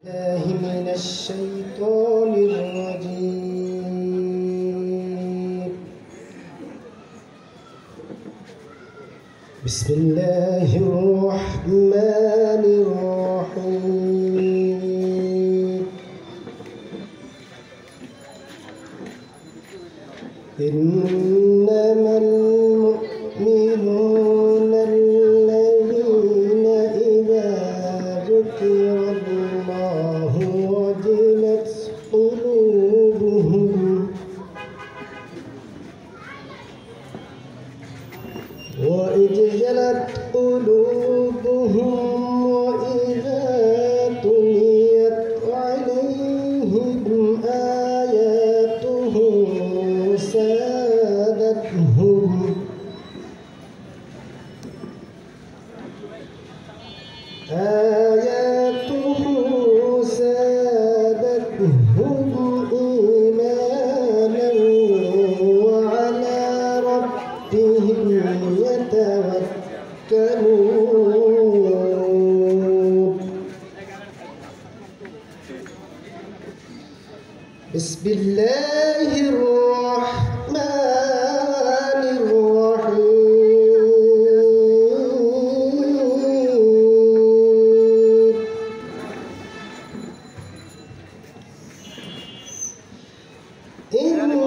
الله من الشيطان الرجيم. بسم الله الرحمن الرحيم. إنما المؤمنون الذين إذا ذكر الله وجلت قلوبهم وإذا تليت عليهم آياته زادتهم إيمانا وعلى ربهم يتوكلون. بسم الله الرحمن الرحيم. إنما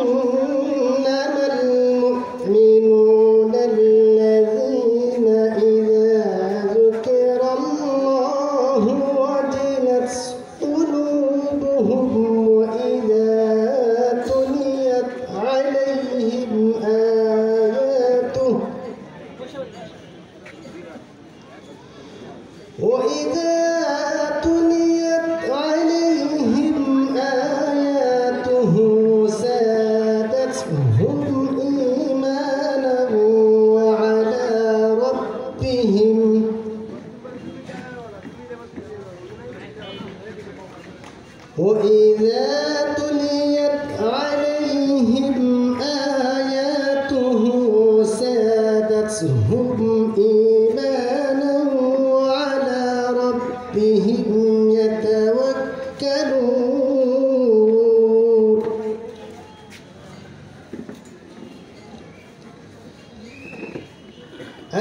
المؤمنون الذين إذا ذكر الله وجلت قلوبهم وإذا تليت عليهم آياته زادتهم إيمانا وعلى ربهم وإذا تليت عليهم آياته زادتهم إيمانا وعلى ربهم يتوكلون.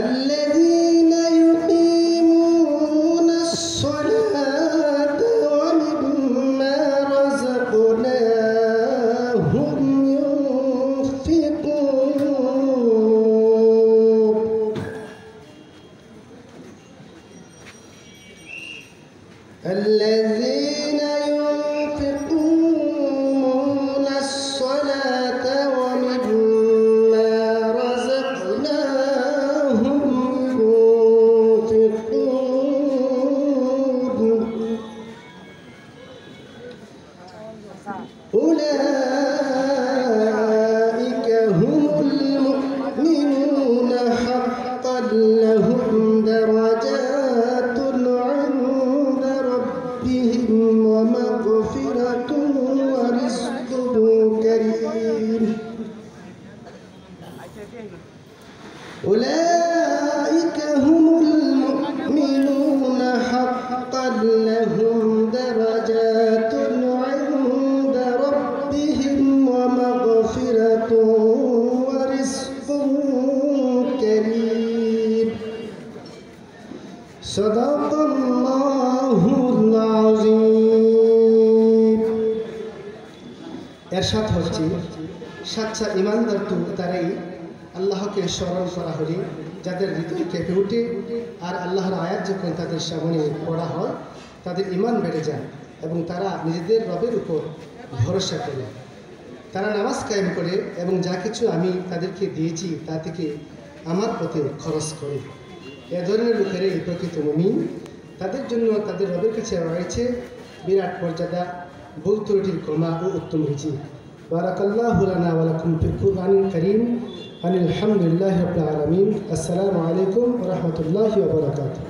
الذين يقيمون الصلاة ومما رزقناهم ينفقون. الذين ينفقون الصلاة ومما رزقناهم ينفقون أولئك هم المؤمنون حقا لهم درجات عند ربهم ومغفرة ورزق كريم. أولئك هم المؤمنون حقا لهم درجات عند ربهم ومغفرة ورزق كريم. صدق الله العظيم. এরশাদ হচ্ছে সাচ্চা ইমানদার তো তারাই আল্লাহকে স্মরণ করা হলে যাদের হৃদয় কেঁপে ওঠে আর আল্লাহর আয়াত যখন তাদের সামনে পড়া হয় তাদের ঈমান বেড়ে যায় এবং তারা নিজেদের রবের উপর ভরসা করে। তারা নামাজ কায়েম করে এবং যা কিছু আমি তাদেরকে দিয়েছি তা থেকে আমার পথে খরচ করে। এ ধরনের লোকেরাই প্রকৃত মুমিন। তাদের জন্য তাদের রবের কাছে রয়েছে বিরাট মর্যাদা, ভুল ত্রুটির ক্ষমা ও উত্তম রিজিক। বারাকাল্লাহু লানা ওয়া লাকুম ফিল কুরআনিল কারীম। আলহামদুলিল্লাহি রাব্বিল আলামিন। আসসালামু আলাইকুম ওয়া রাহমাতুল্লাহি ওয়া বারাকাতুহু।